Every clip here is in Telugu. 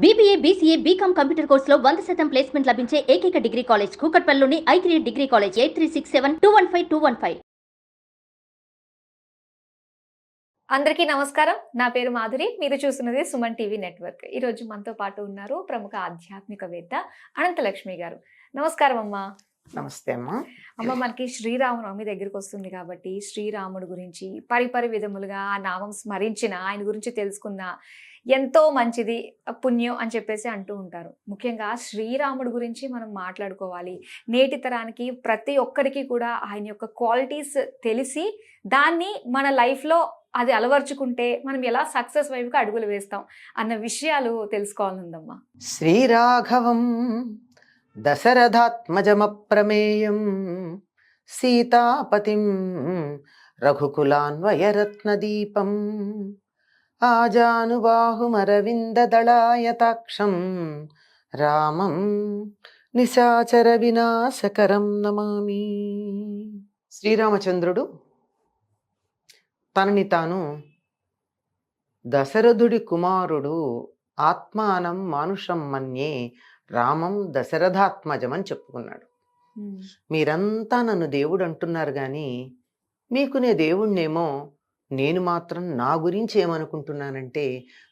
బీబీఏ, బీసీఏ, బీకామ్ కంప్యూటర్ కోర్సులో 100% ప్లేస్మెంట్ లభించే ఏకైక డిగ్రీ కాలేజ్ కూకట్పల్లిలోని ఐ3 డిగ్రీ కాలేజ్ 8367215215. అందరికీ నమస్కారం. నా పేరు మాధురి. మీరు చూస్తున్నది సుమన్ టీవీ నెట్వర్క్. ఈరోజు మనతో పాటు ఉన్నారు ప్రముఖ ఆధ్యాత్మికవేత్త అనంతలక్ష్మి గారు. నమస్కారం అమ్మా. నమస్తే అమ్మా. అమ్మ, మనకి శ్రీరామనవమి దగ్గరికి వస్తుంది కాబట్టి శ్రీరాముడు గురించి పరిపరి విధములుగా ఆ నామం స్మరించిన, ఆయన గురించి తెలుసుకున్న ఎంతో మంచిది, పుణ్యం అని చెప్పేసి అంటూ ఉంటారు. ముఖ్యంగా శ్రీరాముడు గురించి మనం మాట్లాడుకోవాలి. నేటి తరానికి ప్రతి ఒక్కరికి కూడా ఆయన యొక్క క్వాలిటీస్ తెలిసి దాన్ని మన లైఫ్లో అది అలవర్చుకుంటే మనం ఎలా సక్సెస్ వైపుకి అడుగులు వేస్తాం అన్న విషయాలు తెలుసుకోవాలందమ్మా. శ్రీరాఘవం దశరథాత్మజమప్రమేయం సీతాపతిం రఘుకులాన్వయరత్నదీపం ఆజానుబాహుమరవిందదళాయతాక్షం రామం నిశాచర వినాశకరం నమామి. శ్రీరామచంద్రుడు తనని తాను దశరథుడి కుమారుడు, ఆత్మానం మానుషం మన్యే రామం దశరథాత్మజం అని చెప్పుకున్నాడు. మీరంతా నన్ను దేవుడు అంటున్నారు కానీ మీకు నే దేవుణ్ణేమో, నేను మాత్రం నా గురించి ఏమనుకుంటున్నానంటే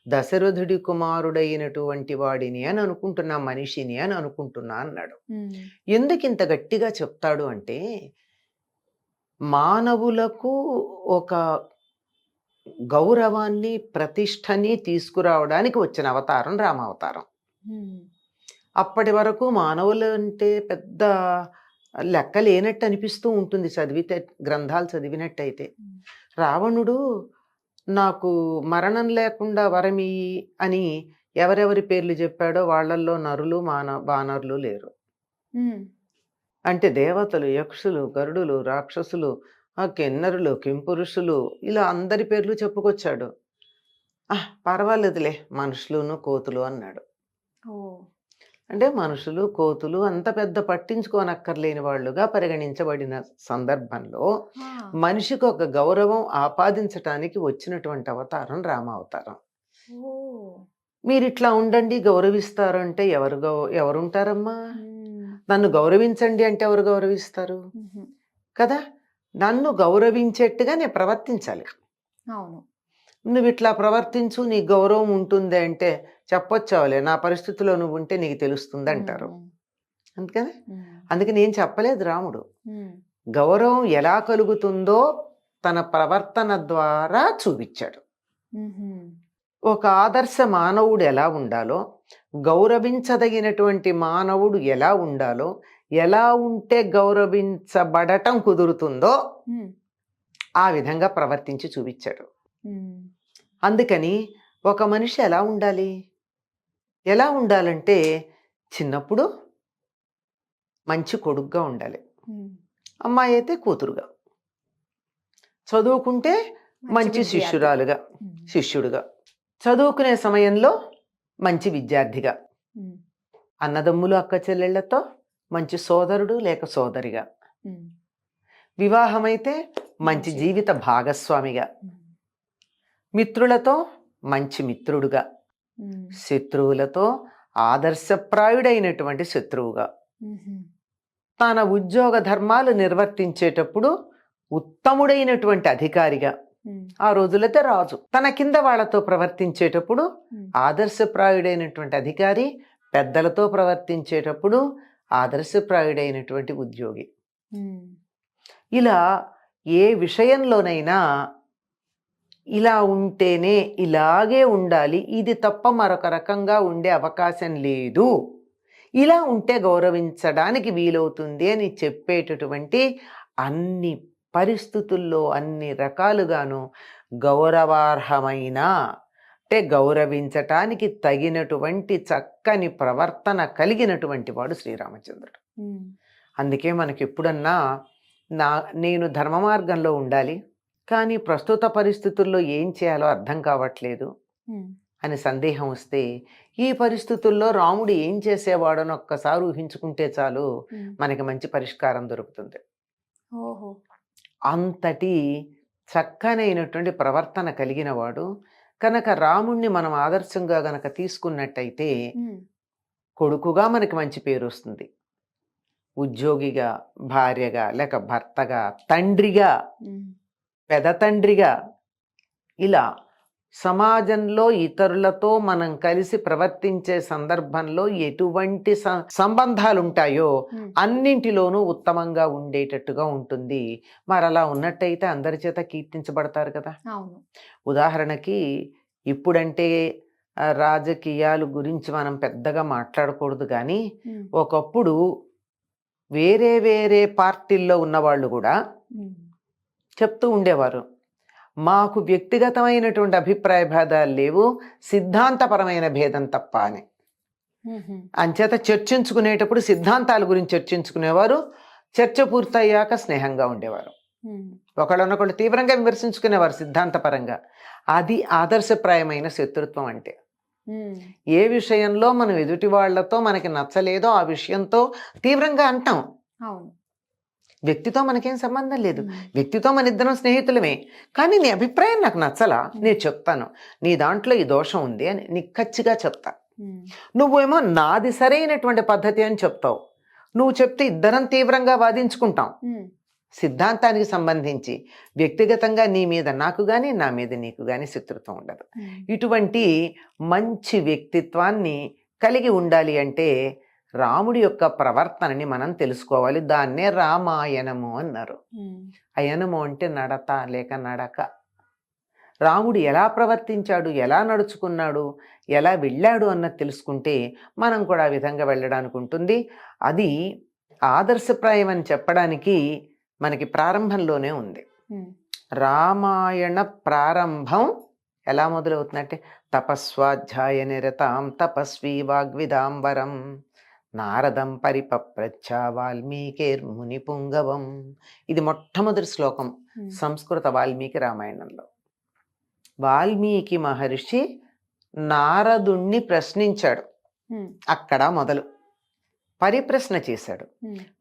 దశరథుడి కుమారుడైనటువంటి వాడిని అని అనుకుంటున్నా, మనిషిని అని అనుకుంటున్నా అన్నాడు. ఎందుకు ఇంత గట్టిగా చెప్తాడు అంటే, మానవులకు ఒక గౌరవాన్ని, ప్రతిష్టని తీసుకురావడానికి వచ్చిన అవతారం రామావతారం. అప్పటి వరకు మానవులు అంటే పెద్ద లెక్క లేనట్టు అనిపిస్తూ ఉంటుంది చదివితే, గ్రంథాలు చదివినట్టయితే. రావణుడు నాకు మరణం లేకుండా వరమి అని ఎవరెవరి పేర్లు చెప్పాడో వాళ్ళల్లో నరులు వానరులు లేరు. అంటే దేవతలు, యక్షులు, గరుడులు, రాక్షసులు, కిన్నరులు, కింపురుషులు, ఇలా అందరి పేర్లు చెప్పుకొచ్చాడు. పర్వాలేదులే మనుషులును కోతులు అన్నాడు. అంటే మనుషులు, కోతులు అంత పెద్ద పట్టించుకోనక్కర్లేని వాళ్ళుగా పరిగణించబడిన సందర్భంలో మనిషికి ఒక గౌరవం ఆపాదించటానికి వచ్చినటువంటి అవతారం రామావతారం. మీరు ఇట్లా ఉండండి, గౌరవిస్తారు అంటే ఎవరుంటారమ్మా? నన్ను గౌరవించండి అంటే ఎవరు గౌరవిస్తారు కదా? నన్ను గౌరవించేట్టుగా నేను ప్రవర్తించాలి. అవును. నువ్వు ఇట్లా ప్రవర్తించు, నీ గౌరవం ఉంటుంది అంటే చెప్పొచ్చావులే, నా పరిస్థితిలో నువ్వు ఉంటే నీకు తెలుస్తుంది అంటారు. అందుకని నేను చెప్పలేదు. రాముడు గౌరవం ఎలా కలుగుతుందో తన ప్రవర్తన ద్వారా చూపించాడు. ఒక ఆదర్శ మానవుడు ఎలా ఉండాలో, గౌరవించదగినటువంటి మానవుడు ఎలా ఉండాలో, ఎలా ఉంటే గౌరవించబడటం కుదురుతుందో ఆ విధంగా ప్రవర్తించి చూపించాడు. అందుకని ఒక మనిషి ఎలా ఉండాలంటే చిన్నప్పుడు మంచి కొడుకుగా ఉండాలి, అమ్మాయి అయితే కూతురుగా, చదువుకుంటే మంచి శిష్యుడుగా, చదువుకునే సమయంలో మంచి విద్యార్థిగా, అన్నదమ్ములు అక్క చెల్లెళ్లతో మంచి సోదరుడు లేక సోదరిగా, వివాహమైతే మంచి జీవిత భాగస్వామిగా, మిత్రులతో మంచి మిత్రుడుగా, శత్రువులతో ఆదర్శప్రాయుడైనటువంటి శత్రువుగా, తన ఉద్యోగ ధర్మాలు నిర్వర్తించేటప్పుడు ఉత్తముడైనటువంటి అధికారిగా, ఆ రోజులైతే రాజు, తన కింద వాళ్లతో ప్రవర్తించేటప్పుడు ఆదర్శప్రాయుడైనటువంటి అధికారి, పెద్దలతో ప్రవర్తించేటప్పుడు ఆదర్శప్రాయుడైనటువంటి ఉద్యోగి. ఇలా ఏ విషయంలోనైనా ఇలా ఉంటేనే ఇలాగే ఉండాలి, ఇది తప్ప మరొక రకంగా ఉండే అవకాశం లేదు, ఇలా ఉంటే గౌరవించడానికి వీలవుతుంది అని చెప్పేటటువంటి అన్ని పరిస్థితుల్లో అన్ని రకాలుగాను గౌరవార్హమైన, అంటే గౌరవించటానికి తగినటువంటి చక్కని ప్రవర్తన కలిగినటువంటి వాడు శ్రీరామచంద్రుడు. అందుకే మనకి ఎప్పుడన్నా నేను ధర్మ మార్గంలో ఉండాలి కానీ ప్రస్తుత పరిస్థితుల్లో ఏం చేయాలో అర్థం కావట్లేదు అని సందేహం వస్తే, ఈ పరిస్థితుల్లో రాముడు ఏం చేసేవాడని ఒక్కసారి ఊహించుకుంటే చాలు మనకి మంచి పరిష్కారం దొరుకుతుంది. అంతటి చక్కనైనటువంటి ప్రవర్తన కలిగిన వాడు, కనుక రాముణ్ణి మనం ఆదర్శంగా గనక తీసుకున్నట్టయితే కొడుకుగా మనకి మంచి పేరు వస్తుంది, ఉద్యోగిగా, భార్యగా, లేక భర్తగా, తండ్రిగా, పెద తండ్రిగా, ఇలా సమాజంలో ఇతరులతో మనం కలిసి ప్రవర్తించే సందర్భంలో ఎటువంటి సంబంధాలు ఉంటాయో అన్నింటిలోనూ ఉత్తమంగా ఉండేటట్టుగా ఉంటుంది. మరి అలా ఉన్నట్టయితే అందరి చేత కీర్తించబడతారు కదా. అవును. ఉదాహరణకి ఇప్పుడంటే రాజకీయాలు గురించి మనం పెద్దగా మాట్లాడకూడదు, కానీ ఒకప్పుడు వేరే వేరే పార్టీల్లో ఉన్నవాళ్ళు కూడా చెప్తూ ఉండేవారు, మాకు వ్యక్తిగతమైనటువంటి అభిప్రాయ భేదాలు లేవు, సిద్ధాంతపరమైన భేదం తప్ప అని. అంచేత చర్చించుకునేటప్పుడు సిద్ధాంతాల గురించి చర్చించుకునేవారు, చర్చ పూర్తయ్యాక స్నేహంగా ఉండేవారు, ఒకళ్ళనొకళ్ళు తీవ్రంగా విమర్శించుకునేవారు సిద్ధాంతపరంగా. అది ఆదర్శప్రాయమైన శత్రుత్వం అంటే. ఏ విషయంలో మనం ఎదుటి వాళ్లతో మనకి నచ్చలేదో ఆ విషయంతో తీవ్రంగా అంటాం. వ్యక్తితో మనకేం సంబంధం లేదు, వ్యక్తితో మన ఇద్దరం స్నేహితులమే, కానీ నీ అభిప్రాయం నాకు నచ్చలా, నేను చెప్తాను, నీ దాంట్లో ఈ దోషం ఉంది అని నీకు ఖచ్చితంగా చెప్తా. నువ్వేమో నాది సరైనటువంటి పద్ధతి అని చెప్తావు, నువ్వు చెప్తే ఇద్దరం తీవ్రంగా వాదించుకుంటాం. సిద్ధాంతానికి సంబంధించి వ్యక్తిగతంగా నీ మీద నాకు కానీ నా మీద నీకు కానీ శత్రుత్వం ఉండదు. ఇటువంటి మంచి వ్యక్తిత్వాన్ని కలిగి ఉండాలి అంటే రాముడి యొక్క ప్రవర్తనని మనం తెలుసుకోవాలి. దాన్నే రామాయణము అన్నారు. అయనము అంటే నడత లేక నడక. రాముడు ఎలా ప్రవర్తించాడు, ఎలా నడుచుకున్నాడు, ఎలా వెళ్ళాడు అన్నది తెలుసుకుంటే మనం కూడా ఆ విధంగా వెళ్ళడానికి ఉంటుంది. అది ఆదర్శప్రాయం అని చెప్పడానికి మనకి ప్రారంభంలోనే ఉంది. రామాయణ ప్రారంభం ఎలా మొదలవుతుందంటే తపస్వాధ్యాయ నిరతాం తపస్వీ వాగ్విదాంబరం నారదం పరిపప్రచ్ఛ వాల్మీకిర్ముని పుంగవం. ఇది మొట్టమొదటి శ్లోకం సంస్కృత వాల్మీకి రామాయణంలో. వాల్మీకి మహర్షి నారదుణ్ణి ప్రశ్నించాడు. అక్కడ మొదలు పరిప్రశ్న చేశాడు.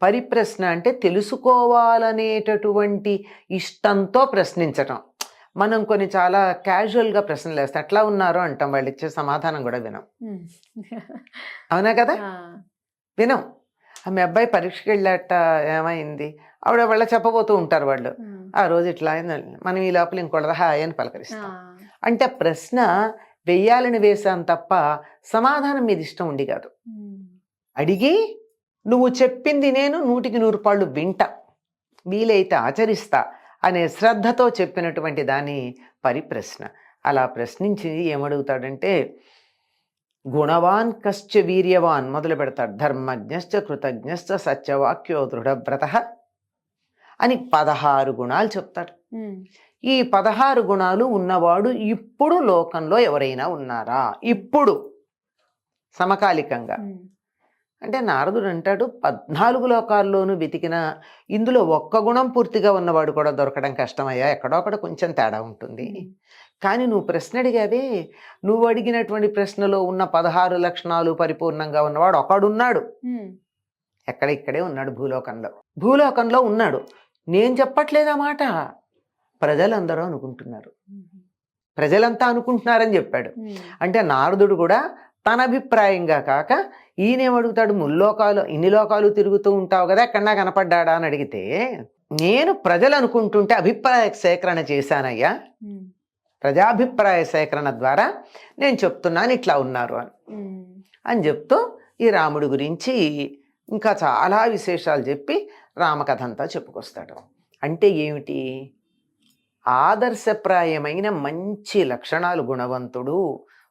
పరిప్రశ్న అంటే తెలుసుకోవాలనేటటువంటి ఇష్టంతో ప్రశ్నించటం. మనం కొన్ని చాలా క్యాజువల్గా ప్రశ్నలు వేస్తాం, ఎట్లా ఉన్నారో అంటాం, వాళ్ళు ఇచ్చే సమాధానం కూడా వినం. అవునా కదా, వినం. మీ అబ్బాయి పరీక్షకి వెళ్ళాట, ఏమైంది, ఆవిడ వాళ్ళ చెప్పబోతూ ఉంటారు వాళ్ళు, ఆ రోజు ఇట్లా అయింది, మనం ఈ లోపల ఇంకోళ్ళ హాయ్ అని పలకరిస్తాం. అంటే ప్రశ్న వెయ్యాలని వేశాను తప్ప సమాధానం మీద ఇష్టం ఉండి కాదు. అడిగి నువ్వు చెప్పింది నేను 100% వింటా, వీలైతే ఆచరిస్తా అనే శ్రద్ధతో చెప్పినటువంటి దాని పరిప్రశ్న. అలా ప్రశ్నించి ఏమడుగుతాడంటే గుణవాన్ కశ్చ వీర్యవాన్ మొదలు పెడతాడు. ధర్మజ్ఞశ్చ కృతజ్ఞశ్చ సత్యవాక్యో దృఢవ్రత అని 16 గుణాలు చెప్తాడు. ఈ 16 గుణాలు ఉన్నవాడు ఇప్పుడు లోకంలో ఎవరైనా ఉన్నారా? ఇప్పుడు సమకాలికంగా అంటే నారదుడు అంటాడు 14 లోకాల్లోనూ వెతికిన ఇందులో ఒక్క గుణం పూర్తిగా ఉన్నవాడు కూడా దొరకడం కష్టమయ్యా, ఎక్కడొక్కడ కొంచెం తేడా ఉంటుంది. కానీ నువ్వు ప్రశ్న అడిగావే, నువ్వు అడిగినటువంటి ప్రశ్నలో ఉన్న 16 లక్షణాలు పరిపూర్ణంగా ఉన్నవాడు ఒకడున్నాడు. ఇక్కడే ఉన్నాడు, భూలోకంలో ఉన్నాడు. నేను చెప్పట్లేదా మాట, ప్రజలందరూ అనుకుంటున్నారు, ప్రజలంతా అనుకుంటున్నారని చెప్పాడు. అంటే నారదుడు కూడా తన అభిప్రాయంగా కాక ఈయనేమడుగుతాడు, ముల్లోకాలు ఇన్ని లోకాలు తిరుగుతూ ఉంటావు కదా, ఎక్కడన్నా కనపడ్డాడా అని అడిగితే నేను ప్రజలు అనుకుంటుంటే అభిప్రాయ సేకరణ చేశానయ్యా, ప్రజాభిప్రాయ సేకరణ ద్వారా నేను చెప్తున్నాను ఇట్లా ఉన్నారు అని చెప్తూ ఈ రాముడి గురించి ఇంకా చాలా విశేషాలు చెప్పి రామకథ అంతా చెప్పుకొస్తాడు. అంటే ఏమిటి? ఆదర్శప్రాయమైన మంచి లక్షణాలు, గుణవంతుడు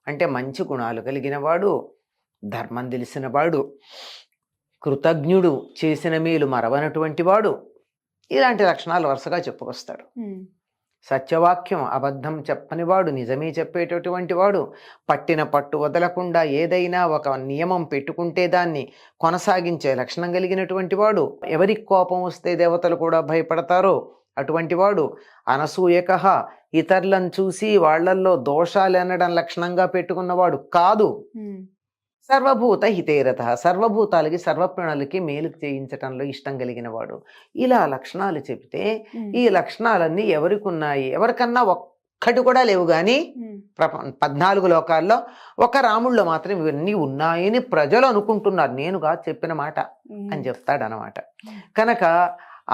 అంటే మంచి గుణాలు కలిగినవాడు, ధర్మం తెలిసినవాడు, కృతజ్ఞుడు, చేసిన మేలు మరవనటువంటి వాడు, ఇలాంటి లక్షణాలు వరుసగా చెప్పుకొస్తాడు. సత్యవాక్యం, అబద్ధం చెప్పనివాడు, నిజమే చెప్పేటటువంటి వాడు, పట్టిన పట్టు వదలకుండా ఏదైనా ఒక నియమం పెట్టుకుంటే దాన్ని కొనసాగించే లక్షణం కలిగినటువంటి వాడు, ఎవరికి కోపం వస్తే దేవతలు కూడా భయపడతారో అటువంటి వాడు, అనసూయక ఇతరులను చూసి వాళ్లల్లో దోషాలు అనడం లక్షణంగా పెట్టుకున్నవాడు కాదు. సర్వభూత హితేరథ, సర్వభూతాలకి సర్వప్రాణులకి మేలు చేయించటంలో ఇష్టం కలిగిన వాడు. ఇలా లక్షణాలు చెబితే ఈ లక్షణాలన్నీ ఎవరికి ఉన్నాయి? ఎవరికన్నా ఒక్కటి కూడా లేవు కానీ ఉమ్, 14 లోకాల్లో ఒక రాముల్లో మాత్రం ఇవన్నీ ఉన్నాయని ప్రజలు అనుకుంటున్నారు, నేనుగా చెప్పిన మాట ఉమ్, అని చెప్తాడనమాట. కనుక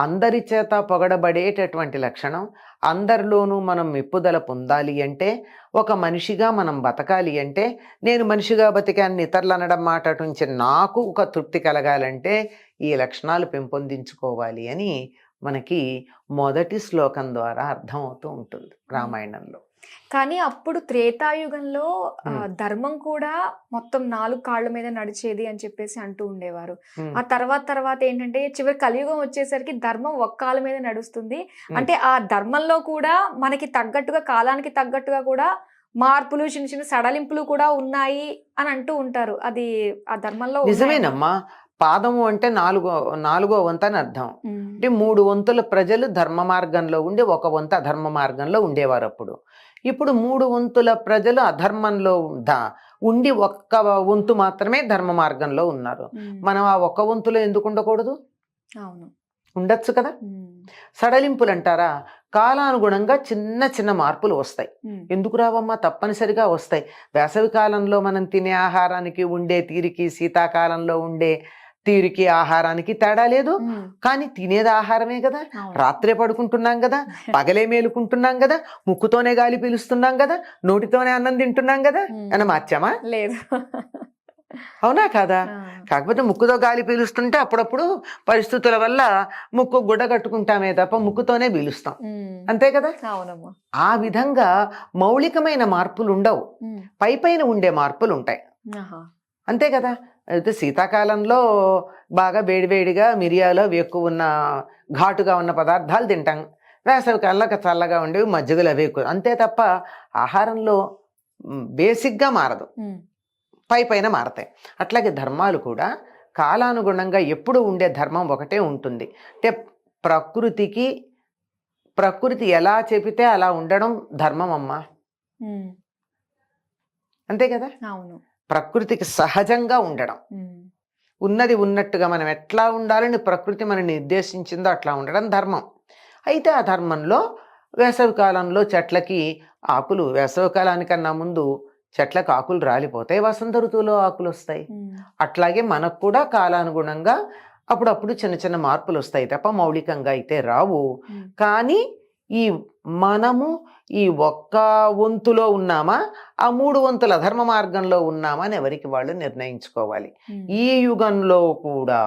అందరి చేత పొగడబడేటటువంటి లక్షణం, అందరిలోనూ మనం మెప్పుదల పొందాలి అంటే, ఒక మనిషిగా మనం బతకాలి అంటే, నేను మనిషిగా బతికాన్ని ఇతరులు అనడం మాట నుంచి నాకు ఒక తృప్తి కలగాలంటే ఈ లక్షణాలు పెంపొందించుకోవాలి అని మనకి మొదటి శ్లోకం ద్వారా అర్థమవుతూ ఉంటుంది రామాయణంలో. కానీ అప్పుడు త్రేతాయుగంలో ఉమ్, ధర్మం కూడా మొత్తం 4 కాళ్ళ మీద నడిచేది అని చెప్పేసి అంటూ ఉండేవారు. ఉమ్, ఆ తర్వాత ఏంటంటే చివరి కలియుగం వచ్చేసరికి ధర్మం ఒక్క కాళ్ళ మీద నడుస్తుంది. అంటే ఆ ధర్మంలో కూడా మనకి తగ్గట్టుగా, కాలానికి తగ్గట్టుగా కూడా మార్పులు, చిన్న చిన్న సడలింపులు కూడా ఉన్నాయి అని అంటూ ఉంటారు. అది ఆ ధర్మంలో ఉన్నాయా? నిజమేనమ్మా. పాదము అంటే నాలుగో వంతు అని అర్థం. ఉమ్, అంటే 3 వంతుల ప్రజలు ధర్మ మార్గంలో ఉండి 1 వంతు అధర్మ మార్గంలో ఉండేవారు అప్పుడు. ఇప్పుడు 3 వంతుల ప్రజలు అధర్మంలో ఉండి 1 వంతు మాత్రమే ధర్మ మార్గంలో ఉన్నారు. ఉమ్, మనం ఆ 1 వంతులో ఎందుకు ఉండకూడదు? అవును. ఉండొచ్చు కదా. ఉమ్, సడలింపులు అంటారా, కాలానుగుణంగా చిన్న చిన్న మార్పులు వస్తాయి. ఉమ్, ఎందుకు రావమ్మా? తప్పనిసరిగా వస్తాయి. వేసవి కాలంలో మనం తినే ఆహారానికి ఉండే తీరికి, శీతాకాలంలో ఉండే తీరికి ఆహారానికి తేడా లేదు. ఉమ్, కానీ తినేది ఆహారమే కదా. అవును. రాత్రే పడుకుంటున్నాం కదా, పగలే మేలుకుంటున్నాం కదా, ముక్కుతోనే గాలి పీలుస్తున్నాం కదా, నోటితోనే అన్నం తింటున్నాం కదా. ఉమ్, అని మార్చామా? లేదు. అవునా కాదా? ఆ, కాకపోతే ముక్కుతో గాలి పీలుస్తుంటే అప్పుడప్పుడు పరిస్థితుల వల్ల ముక్కు గుడ్డ కట్టుకుంటామే తప్ప ముక్కుతోనే పీలుస్తాం, ఉమ్, అంతే కదా. అవునమ్మా. ఆ విధంగా మౌలికమైన మార్పులు ఉండవు, ఉమ్, పైపైన ఉండే మార్పులు ఉంటాయి, ఆహా. అంతే కదా. అయితే శీతాకాలంలో బాగా వేడివేడిగా మిరియాలు అవి ఎక్కువ ఉన్న ఘాటుగా ఉన్న పదార్థాలు తింటాం, వేసవి కాలంలో చల్లగా ఉండేవి మజ్జిగలు అవి ఎక్కువ, అంతే తప్ప ఆహారంలో బేసిక్గా మారదు, ఉమ్, పైపైన మారతాయి. అట్లాగే ధర్మాలు కూడా కాలానుగుణంగా ఎప్పుడు ఉండే ధర్మం ఒకటే ఉంటుంది. అంటే ప్రకృతి ఎలా చెబితే అలా ఉండడం ధర్మం అమ్మా, ఉమ్, అంతే కదా. అవును. ప్రకృతికి సహజంగా ఉండడం, ఉమ్, ఉన్నది ఉన్నట్టుగా మనం ఎట్లా ఉండాలని ప్రకృతి మనని నిర్దేశించిందో అట్లా ఉండడం ధర్మం. అయితే ఆ ధర్మంలో వేసవి కాలంలో చెట్లకి ఆకులు, వేసవి కాలానికన్నా ముందు చెట్లకు ఆకులు రాలిపోతాయి, వసంత ఋతువులో ఆకులు వస్తాయి. ఉమ్, అట్లాగే మనకు కూడా కాలానుగుణంగా అప్పుడప్పుడు చిన్న చిన్న మార్పులు వస్తాయి తప్ప మౌలికంగా అయితే రావు. ఉమ్, కానీ ఈ మనము ఈ 1 వంతులో ఉన్నామా, ఆ 3 వంతుల అధర్మ మార్గంలో ఉన్నామా అని ఎవరికి వాళ్ళు నిర్ణయించుకోవాలి. ఉమ్, ఈ యుగంలో కూడా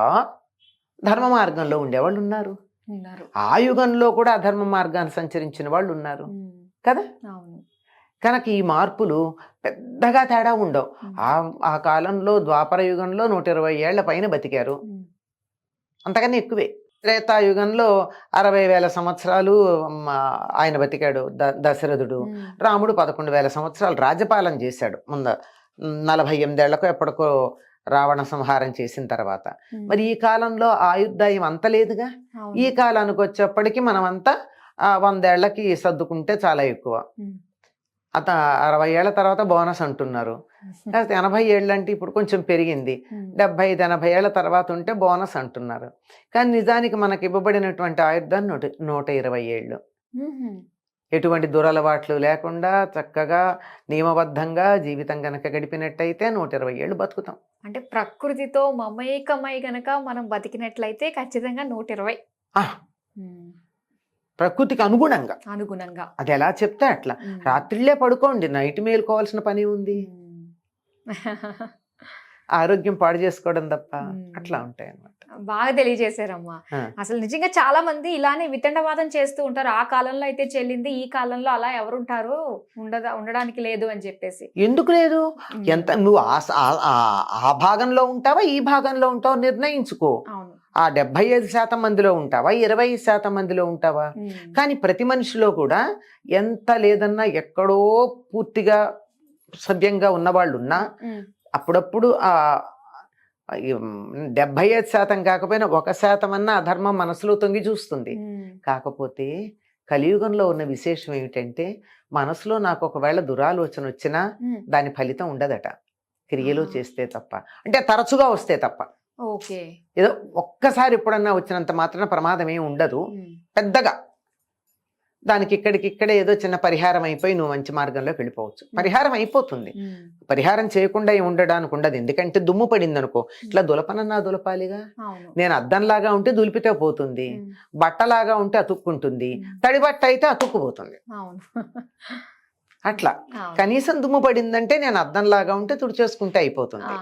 ధర్మ మార్గంలో ఉండేవాళ్ళు ఉన్నారు, ఉన్నారు. ఆ యుగంలో కూడా అధర్మ మార్గాన్ని సంచరించిన వాళ్ళు ఉన్నారు ఉమ్, కదా. అవును. కనుక ఈ మార్పులు పెద్దగా తేడా ఉండవు. ఉమ్, ఆ కాలంలో ద్వాపర యుగంలో 120 ఏళ్ల పైన బతికారు, ఉమ్, అంతకన్నా ఎక్కువే. త్రేతాయుగంలో 60,000 సంవత్సరాలు ఆయన బతికాడు దశరథుడు. ఉమ్, రాముడు 11,000 సంవత్సరాలు రాజ్యపాలన చేశాడు ముందు, 48 ఏళ్లకో ఎప్పటికో రావణ సంహారం చేసిన తర్వాత. ఉమ్, మరి ఈ కాలంలో ఆయుర్దాయం అంత లేదుగా. అవును. ఈ కాలానికి వచ్చేప్పటికి మనం అంతా 100 ఏళ్లకి సర్దుకుంటే చాలా ఎక్కువ. ఉమ్, 60 ఏళ్ల తర్వాత బోనస్ అంటున్నారు, లేకపోతే 80 ఏళ్ళు అంటే ఇప్పుడు కొంచెం పెరిగింది, ఉమ్, 75-80 ఏళ్ల తర్వాత ఉంటే బోనస్ అంటున్నారు. కానీ నిజానికి మనకి ఇవ్వబడినటువంటి ఆయుర్దాన్ని 120 ఏళ్ళు. ఉమ్, ఎటువంటి దురలవాట్లు లేకుండా చక్కగా నియమబద్ధంగా జీవితం కనుక గడిపినట్టయితే 120 ఏళ్ళు బతుకుతాం. అంటే ప్రకృతితో మమేకమై గనక మనం బతికినట్లయితే ఖచ్చితంగా 120. ఆ, ఉమ్, ప్రకృతికి అనుగుణంగా అనుగుణంగా. అది ఎలా చెప్తే అట్లా. ఉమ్, రాత్రిళ్ళే పడుకోండి, నైట్ మేలుకోవాల్సిన పని ఉంది, ఉమ్. ఆరోగ్యం పాడు చేసుకోవడం తప్ప. ఉమ్. అట్లా ఉంటాయి అన్నమాట. బాగా తెలియజేశారమ్మా. ఆ. అసలు నిజంగా చాలా మంది ఇలానే వితండవాదం చేస్తూ ఉంటారు. ఆ కాలంలో అయితే చెల్లింది, ఈ కాలంలో అలా ఎవరుంటారు, ఉండడానికి లేదు అని చెప్పేసి. ఎందుకు లేదు? ఉమ్, ఎంత నువ్వు ఆ భాగంలో ఉంటావా, ఈ భాగంలో ఉంటావా నిర్ణయించుకో. అవును. ఆ 75% మందిలో ఉంటావా, 25% మందిలో ఉంటావా? ఉమ్, కానీ ప్రతి మనిషిలో కూడా ఎంత లేదన్నా ఎక్కడో పూర్తిగా సవ్యంగా ఉన్నవాళ్ళు ఉన్నా ఉమ్, అప్పుడప్పుడు 75% కాకపోయినా 1% అన్న అధర్మం మనసులో తొంగి చూస్తుంది. ఉమ్, కాకపోతే కలియుగంలో ఉన్న విశేషం ఏమిటంటే, మనసులో నాకు ఒకవేళ దురాలోచన వచ్చినా ఉమ్. దాని ఫలితం ఉండదట, క్రియలో ఆ. చేస్తే తప్ప. అంటే తరచుగా వస్తే తప్ప. ఓకే. ఏదో ఒక్కసారి ఎప్పుడన్నా వచ్చినంత మాత్రాన ప్రమాదం ఏమి ఉండదు ఉమ్, పెద్దగా. దానికి ఇక్కడికిక్కడే ఏదో చిన్న పరిహారం అయిపోయి నువ్వు మంచి మార్గంలోకి వెళ్ళిపోవచ్చు. పరిహారం అయిపోతుంది. పరిహారం చేయకుండా ఉండడానికి ఉండదు. ఎందుకంటే దుమ్ము పడింది అనుకో, ఇట్లా దులపనన్నా దులపాలిగా. అవును. నేను అద్దంలాగా ఉంటే దులిపితే పోతుంది, బట్టలాగా ఉంటే అతుక్కుంటుంది, తడి బట్ట అయితే అతుక్కుపోతుంది. అవును. అట్లా అవును. కనీసం దుమ్ము పడిందంటే నేను అద్దంలాగా ఉంటే తుడిచేసుకుంటే అయిపోతుంది.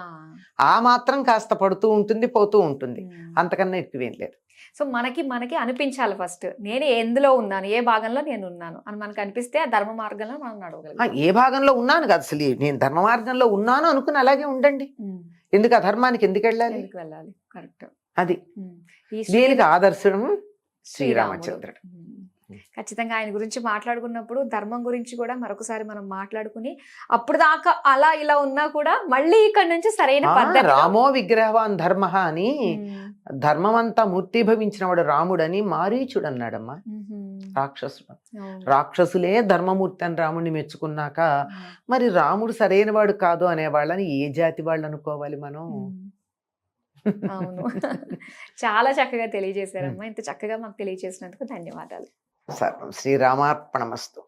ఆ మాత్రం కాస్త పడుతూ ఉంటుంది, పోతూ ఉంటుంది. అంతకన్నా ఎక్కువేం లేదు. సో మనకి అనిపించాలి ఫస్ట్, నేను ఎందులో ఉన్నాను, ఏ భాగంలో నేను ఉన్నాను అని మనకు అనిపిస్తే ఆ ధర్మ మార్గంలో మనం నడవగలం. ఏ భాగంలో ఉన్నాను కదా, అసలు నేను ధర్మ మార్గంలో ఉన్నాను అనుకుని అలాగే ఉండండి. ఎందుకు అధర్మానికి ఎందుకు వెళ్ళాలి? ఎందుకు వెళ్ళాలి? కరెక్ట్. అది ఈ దీనికి ఆదర్శం శ్రీరాముడు. శ్రీరామచంద్రుడు. ఖచ్చితంగా ఆయన గురించి మాట్లాడుకున్నప్పుడు ధర్మం గురించి కూడా మరొకసారి మనం మాట్లాడుకుని, అప్పుడు దాకా అలా ఇలా ఉన్నా కూడా మళ్ళీ ఇక్కడ నుంచి సరైన పద్ధతి. రామో విగ్రహవాన్ ధర్మ అని, ధర్మం అంతా మూర్తిభవించిన వాడు రాముడని మారీచుడు అన్నాడమ్మా. రాక్షసుడు. రాక్షసులే ధర్మమూర్తి అని రాముడిని మెచ్చుకున్నాక మరి రాముడు సరైన వాడు కాదు అనే వాళ్ళని ఏ జాతి వాళ్ళు అనుకోవాలి మనం? అవును. చాలా చక్కగా తెలియజేశారమ్మా. ఇంత చక్కగా మాకు తెలియజేసినందుకు ధన్యవాదాలు. సర్వం శ్రీరామార్పణమస్తు.